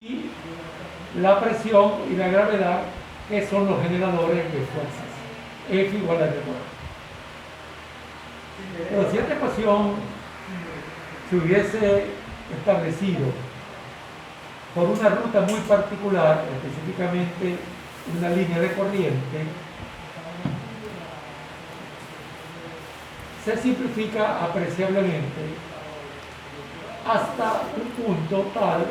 y la presión y la gravedad, que son los generadores de fuerzas. F igual a R². Pero si esta ecuación se hubiese establecido por una ruta muy particular, específicamente una línea de corriente, se simplifica apreciablemente hasta un punto tal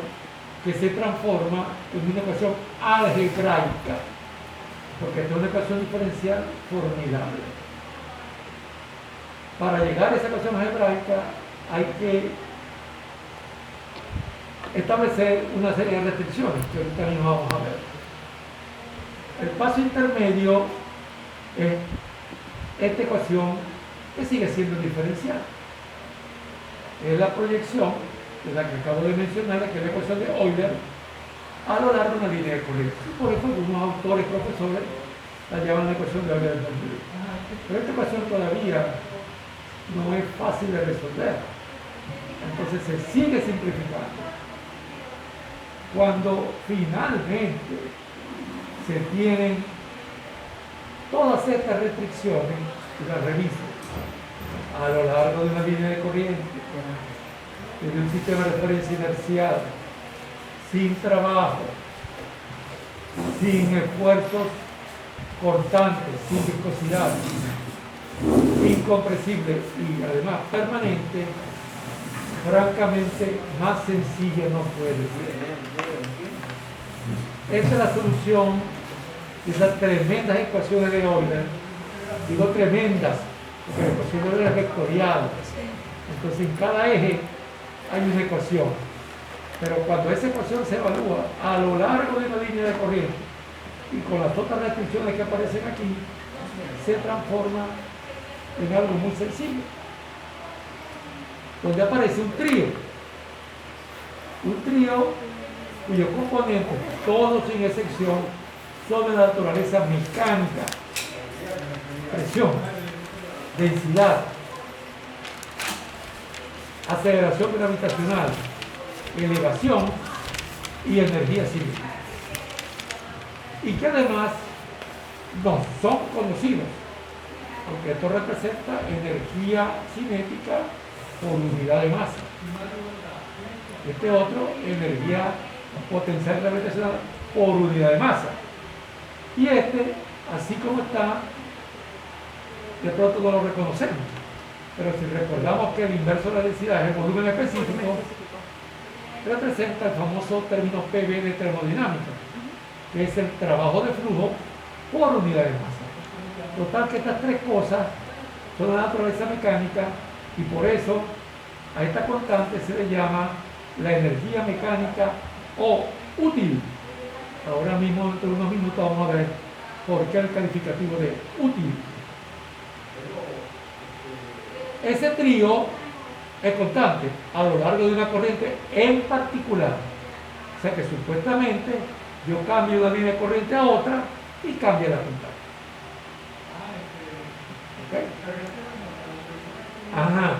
que se transforma en una ecuación algebraica, porque es una ecuación diferencial formidable. Para llegar a esa ecuación algebraica hay que establecer una serie de restricciones que ahorita mismo vamos a ver. El paso intermedio es esta ecuación que sigue siendo diferencial. Es la proyección de la que acabo de mencionar, que es la ecuación de Euler, a lo largo de una línea de corriente. Por eso algunos autores, profesores, la llaman la ecuación de Euler. Pero esta ecuación todavía no es fácil de resolver. Entonces se sigue simplificando. Cuando finalmente se tienen todas estas restricciones, y las reviso a lo largo de una línea de corriente, de un sistema de referencia inercial, sin trabajo, sin esfuerzos constantes, sin viscosidad, incompresible y además permanente, francamente más sencilla no puede ser. Esta es la solución de esas tremendas ecuaciones de Euler. Digo tremendas, porque la ecuación de Euler es vectorial. Entonces en cada eje hay una ecuación. Pero cuando esa ecuación se evalúa a lo largo de una línea de corriente y con las otras restricciones que aparecen aquí, se transforma en algo muy sencillo, donde aparece un trío cuyos componentes, todos sin excepción, son de naturaleza mecánica: presión, densidad, aceleración gravitacional, elevación y energía cinética, y que además no son conocidos, porque esto representa energía cinética por unidad de masa. Este otro, energía potencial gravitacional por unidad de masa. Y este, así como está, de pronto no lo reconocemos. Pero si recordamos que el inverso de la densidad es el volumen específico, representa el famoso término PV de termodinámica, que es el trabajo de flujo por unidad de masa. Total que estas tres cosas son de naturaleza mecánica, y por eso a esta constante se le llama la energía mecánica o útil. Ahora mismo, dentro de unos minutos, vamos a ver por qué el calificativo de útil. Ese trío es constante a lo largo de una corriente en particular. O sea que supuestamente yo cambio una línea de corriente a otra y cambia la constante. ¿Okay? Ajá.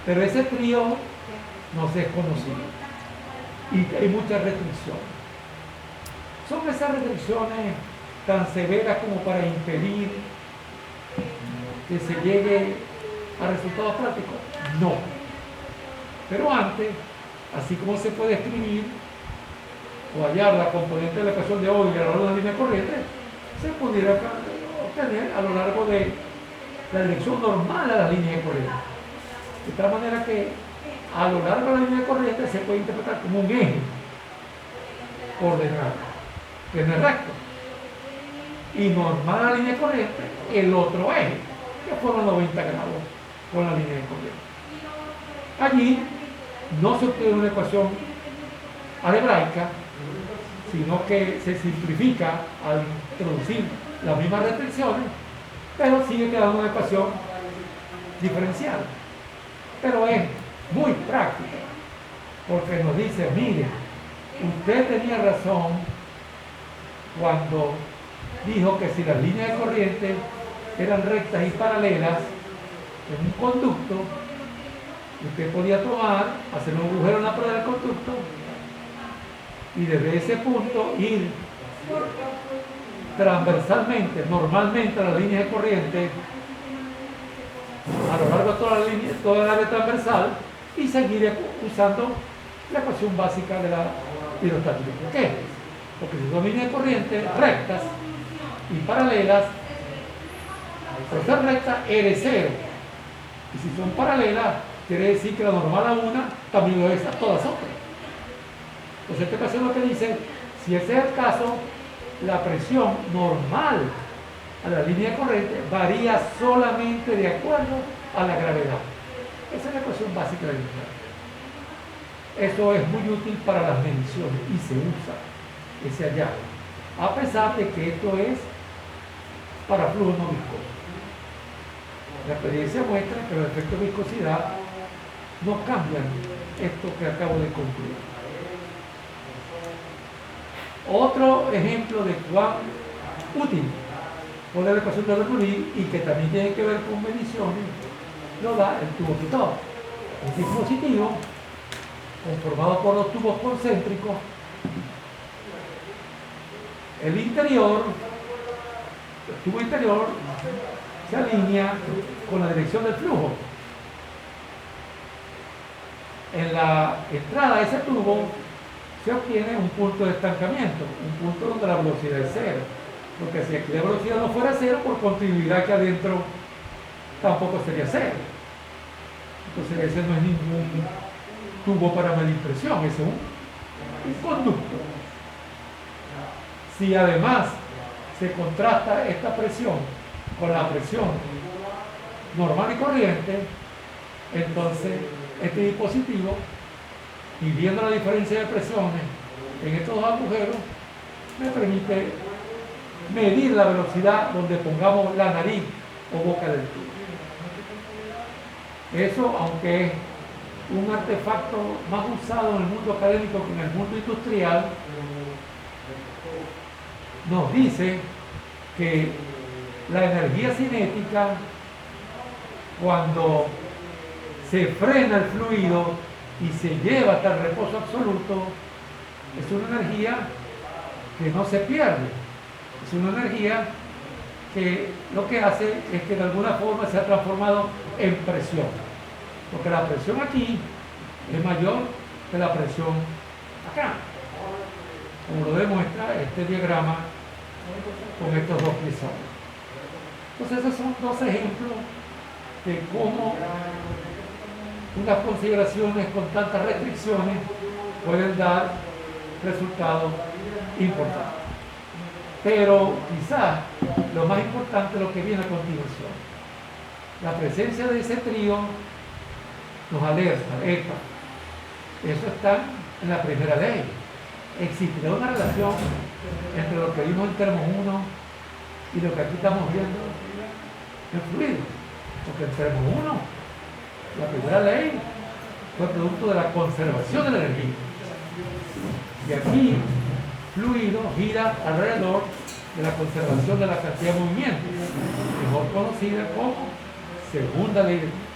Pero ese trío no se es conocido y hay muchas restricciones. ¿Son esas restricciones tan severas como para impedir que se llegue a resultados prácticos? No. Pero antes, así como se puede escribir o hallar la componente de la ecuación de Euler a lo largo de una línea corriente, se pudiera obtener a lo largo de la dirección normal de la línea de corriente. De tal manera que a lo largo de la línea de corriente se puede interpretar como un eje ordenado, que no es recto, y normal a la línea de corriente el otro eje, que fueron 90 grados con la línea de corriente. Allí no se obtiene una ecuación algebraica, sino que se simplifica al introducir las mismas restricciones, pero sigue quedando una ecuación diferencial. Pero es muy práctica, porque nos dice: mire, usted tenía razón cuando dijo que si las líneas de corriente eran rectas y paralelas en un conducto, usted podía tomar, hacer un agujero en la pared del conducto y desde ese punto ir transversalmente, normalmente a la línea de corriente, a lo largo de toda la línea, toda el área transversal, y seguir usando la ecuación básica de la hidrostática. ¿Por qué? Porque si son líneas de corriente rectas y paralelas, por ser recta, R es cero. Y si son paralelas, quiere decir que la normal a una también lo es a todas otras. Entonces, esta ecuación lo que dice, si ese es el caso, la presión normal a la línea de corriente varía solamente de acuerdo a la gravedad. Esa es la ecuación básica de la hidrostática. Eso es muy útil para las mediciones y se usa ese hallazgo, a pesar de que esto es para flujo no viscoso. La experiencia muestra que los efectos de viscosidad no cambian esto que acabo de concluir. Otro ejemplo de cuán útil poner la ecuación de Bernoulli y que también tiene que ver con mediciones lo da el tubo Pitot, un dispositivo conformado por dos tubos concéntricos. El tubo interior se alinea con la dirección del flujo. En la entrada de ese tubo se obtiene un punto de estancamiento, un punto donde la velocidad es cero. Porque si aquí la velocidad no fuera cero, por continuidad que adentro tampoco sería cero. Entonces ese no es ningún tubo para medir presión, ese es un conducto. Si además se contrasta esta presión con la presión normal y corriente, entonces este dispositivo, midiendo la diferencia de presiones en estos dos agujeros, me permite medir la velocidad donde pongamos la nariz o boca del tubo. Eso, aunque es un artefacto más usado en el mundo académico que en el mundo industrial, nos dice que la energía cinética, cuando se frena el fluido y se lleva hasta el reposo absoluto, es una energía que no se pierde. Es una energía que lo que hace es que de alguna forma se ha transformado en presión. Porque la presión aquí es mayor que la presión acá, como lo demuestra este diagrama con estos dos pisones. Entonces esos son dos ejemplos de cómo unas consideraciones con tantas restricciones pueden dar resultados importantes. Pero quizás lo más importante es lo que viene a continuación. La presencia de ese trío nos alerta, eso está en la primera ley. Existirá una relación entre lo que vimos en termo 1 y lo que aquí estamos viendo en fluido. Porque en termo 1, la primera ley fue producto de la conservación de la energía. Y aquí, fluido gira alrededor de la conservación de la cantidad de movimiento, mejor conocida como segunda ley de Newton.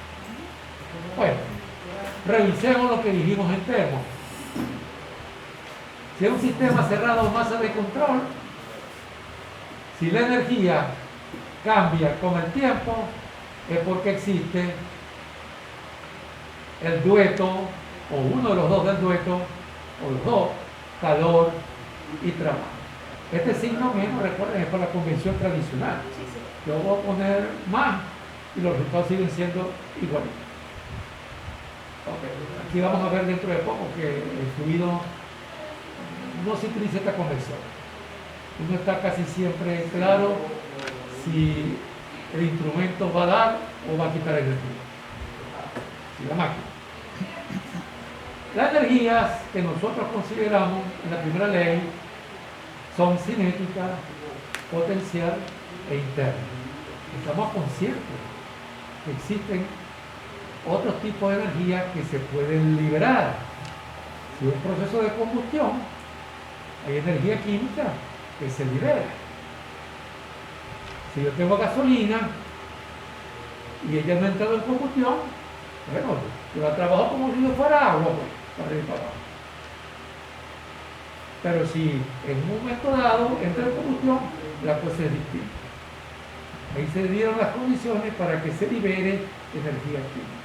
Bueno, revisemos lo que dijimos en termo. Si es un sistema cerrado o masa de control, si la energía cambia con el tiempo, es porque existe el dueto, o uno de los dos del dueto, o los dos, calor y trabajo. Este signo menos, recuerden, es para la convención tradicional. Yo voy a poner más y los resultados siguen siendo iguales. Okay. Aquí vamos a ver dentro de poco que el fluido no se utiliza esta convención. Uno está casi siempre claro si el instrumento va a dar o va a quitar energía. Si la máquina. Las energías que nosotros consideramos en la primera ley son cinética, potencial e interna. Estamos conscientes que existen otros tipos de energía que se pueden liberar. Si es un proceso de combustión, hay energía química que se libera. Si yo tengo gasolina y ella no ha entrado en combustión, bueno, yo la trabajo como si no fuera agua, pues, para arriba y para abajo. Pero si en un momento dado entra en combustión, la cosa es distinta. Ahí se dieron las condiciones para que se libere energía química.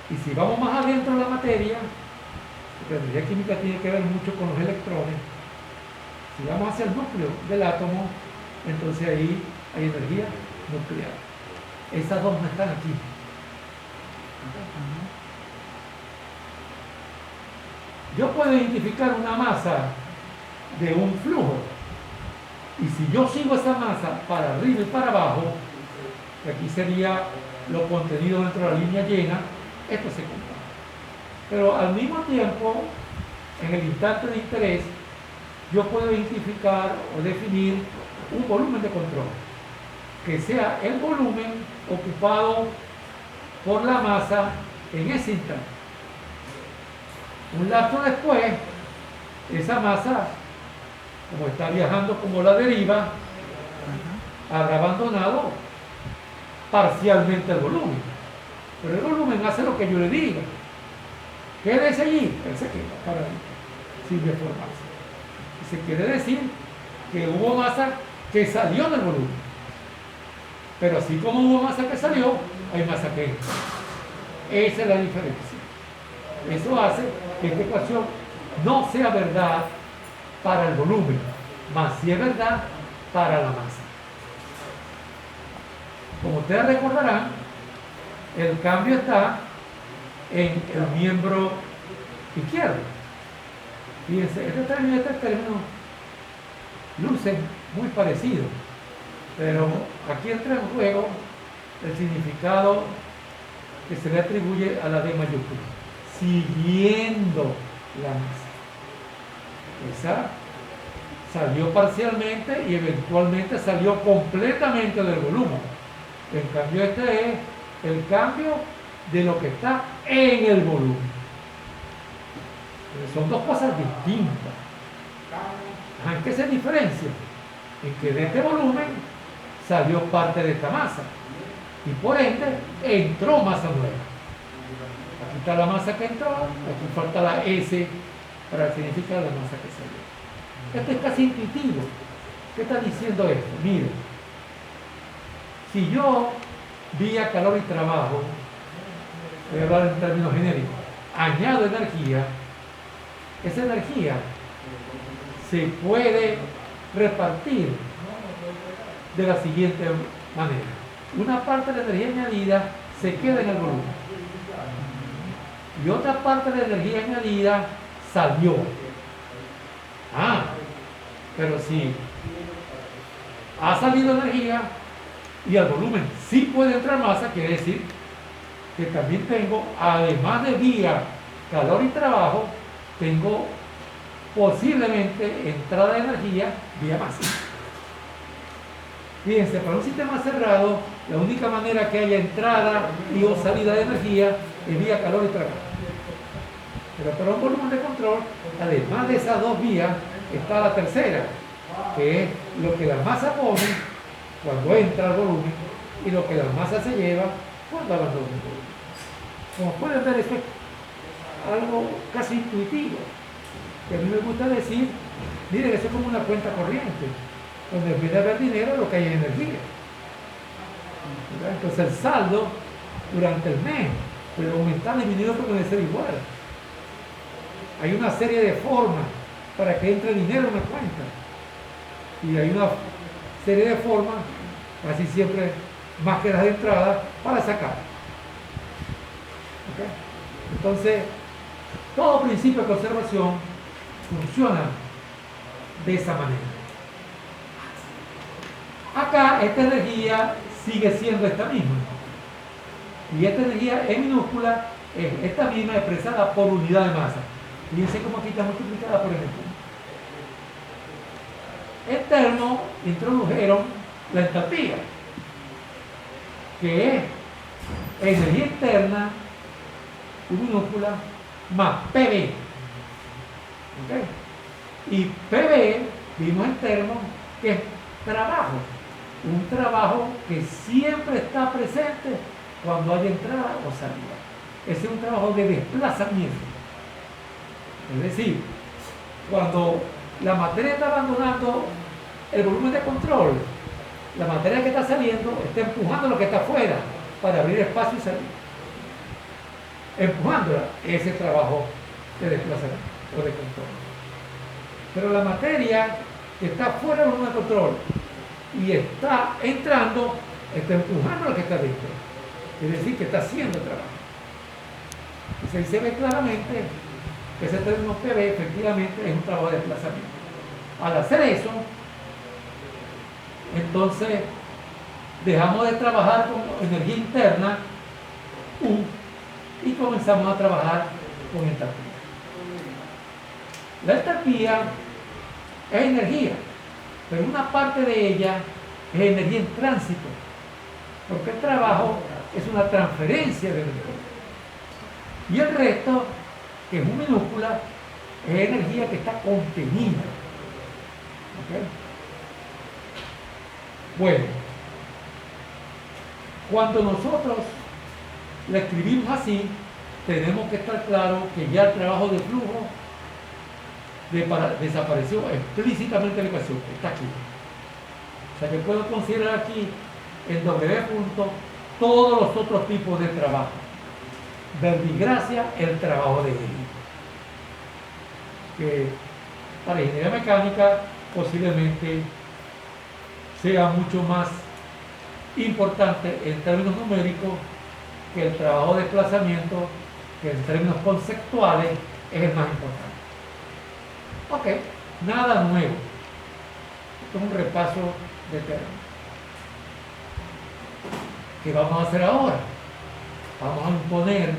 Y si vamos más adentro de la materia, porque la energía química tiene que ver mucho con los electrones, si vamos hacia el núcleo del átomo, entonces ahí hay energía nuclear. Esas dos no están aquí. Yo puedo identificar una masa de un flujo, y si yo sigo esa masa para arriba y para abajo, que aquí sería lo contenido dentro de la línea llena, esto se compara. Pero al mismo tiempo, en el instante de interés, yo puedo identificar o definir un volumen de control, que sea el volumen ocupado por la masa en ese instante. Un lapso después, esa masa, como está viajando como la deriva, habrá abandonado parcialmente el volumen. Pero el volumen hace lo que yo le diga. Quédese allí, él se queda para ahí, sin deformarse. Se quiere decir que hubo masa que salió del volumen. Pero así como hubo masa que salió, hay masa que entra. Esa es la diferencia. Eso hace que esta ecuación no sea verdad para el volumen, más si es verdad para la masa. Como ustedes recordarán, el cambio está en el miembro izquierdo. Fíjense, este término lucen muy parecido, pero aquí entra en juego el significado que se le atribuye a la D mayúscula, siguiendo la masa. Esa salió parcialmente y eventualmente salió completamente del volumen. En cambio, este es el cambio de lo que está en el volumen. Son dos cosas distintas. ¿En qué se diferencia? En que de este volumen salió parte de esta masa y por ende entró masa nueva. Aquí está la masa que entró, aquí falta la S para significar la masa que salió. Esto es casi intuitivo. ¿Qué está diciendo esto? Mire, si yo vía calor y trabajo, voy a hablar en términos genéricos, añado energía, esa energía se puede repartir de la siguiente manera. Una parte de la energía añadida se queda en el volumen y otra parte de la energía añadida salió. Pero si ha salido energía y al volumen sí puede entrar masa, quiere decir que también tengo, además de vía calor y trabajo, tengo posiblemente entrada de energía vía masa. Fíjense, para un sistema cerrado, la única manera que haya entrada y o salida de energía es vía calor y trabajo. Pero para un volumen de control, además de esas dos vías, está la tercera, que es lo que la masa pone cuando entra al volumen y lo que la masa se lleva cuando abandona el volumen. Como pueden ver, esto es algo casi intuitivo, que a mí me gusta decir, miren, eso es como una cuenta corriente, donde en vez de haber dinero, lo que hay es energía. ¿Verdad? Entonces el saldo durante el mes puede aumentar, disminuir, pero puede ser igual. Hay una serie de formas para que entre dinero en una cuenta. Y hay una serie de formas, casi siempre más que las de entrada, para sacar. ¿Okay? Entonces, todo principio de conservación funciona de esa manera. Acá esta energía sigue siendo esta misma. Y esta energía en minúscula es esta misma expresada por unidad de masa. Fíjense cómo aquí está multiplicada por ejemplo. En termo introdujeron la entalpía, que es energía interna minúscula más PV. ¿Okay? Y PV, vimos en termo, que es trabajo. Un trabajo que siempre está presente cuando hay entrada o salida. Ese es un trabajo de desplazamiento. Es decir, Cuando la materia está abandonando el volumen de control, la materia que está saliendo está empujando lo que está afuera para abrir espacio y salir. Empujándola, ese trabajo de desplazamiento o de control. Pero la materia que está fuera del volumen de control y está entrando, está empujando lo que está dentro. Es decir, que está haciendo el trabajo. Y se ve claramente que ese término PV efectivamente es un trabajo de desplazamiento. Al hacer eso, entonces dejamos de trabajar con energía interna U y comenzamos a trabajar con entalpía. La entalpía es energía, pero una parte de ella es energía en tránsito, porque el trabajo es una transferencia de energía. Y el resto, que es muy minúscula, es energía que está contenida. ¿Okay? Bueno, cuando nosotros la escribimos así, tenemos que estar claros que ya el trabajo de flujo desapareció explícitamente en la ecuación, está aquí. O sea que puedo considerar aquí en W punto todos los otros tipos de trabajo. Verbigracia, el trabajo de él. Que para ingeniería mecánica posiblemente sea mucho más importante en términos numéricos que el trabajo de desplazamiento, que en términos conceptuales es el más importante. Ok, nada nuevo. Esto es un repaso de términos. ¿Qué vamos a hacer ahora? Vamos a imponer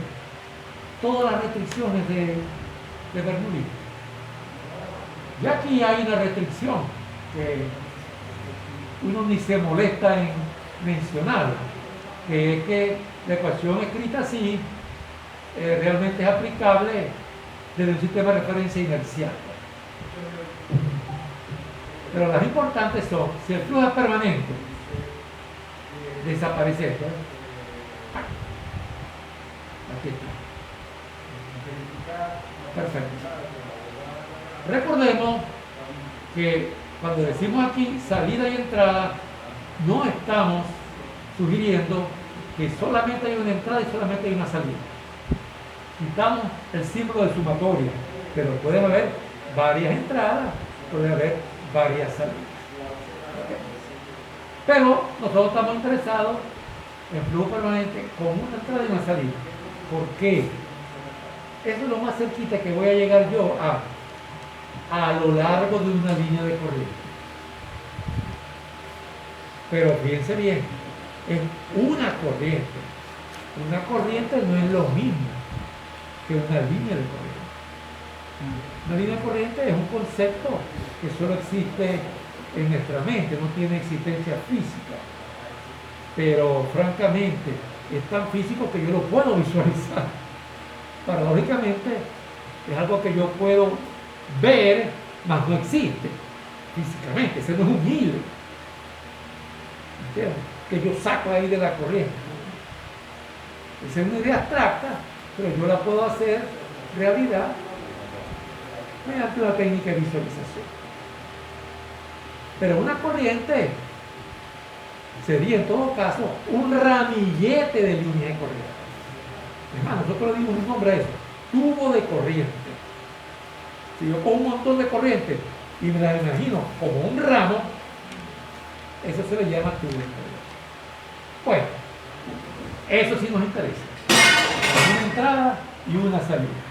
todas las restricciones de Bernoulli. Y aquí hay una restricción que uno ni se molesta en mencionar, que es que la ecuación escrita así realmente es aplicable desde un sistema de referencia inercial. Pero las importantes son, si el flujo es permanente, desaparece esto. Aquí está. Perfecto. Recordemos que cuando decimos aquí salida y entrada, no estamos sugiriendo que solamente hay una entrada y solamente hay una salida. Quitamos el símbolo de sumatoria, pero pueden haber varias entradas, puede haber varias salidas. Pero nosotros estamos interesados en flujo permanente con una entrada y una salida. ¿Por qué? Eso es lo más cerquita que voy a llegar yo a lo largo de una línea de corriente. Pero fíjense bien, es una corriente. Una corriente no es lo mismo que una línea de corriente. Una línea de corriente es un concepto que solo existe en nuestra mente, no tiene existencia física. Pero francamente es tan físico que yo lo puedo visualizar. Paradójicamente es algo que yo puedo ver, mas no existe físicamente. Ese no es un hilo, ¿entiendes?, que yo saco ahí de la corriente. Esa es una idea abstracta, pero yo la puedo hacer realidad mediante una técnica de visualización. Pero una corriente sería en todo caso un ramillete de línea de corriente. Además, nosotros le dimos un nombre a eso, tubo de corriente. Si yo pongo un montón de corriente y me la imagino como un ramo, eso se le llama tubo de corriente. Bueno, eso sí nos interesa. Una entrada y una salida.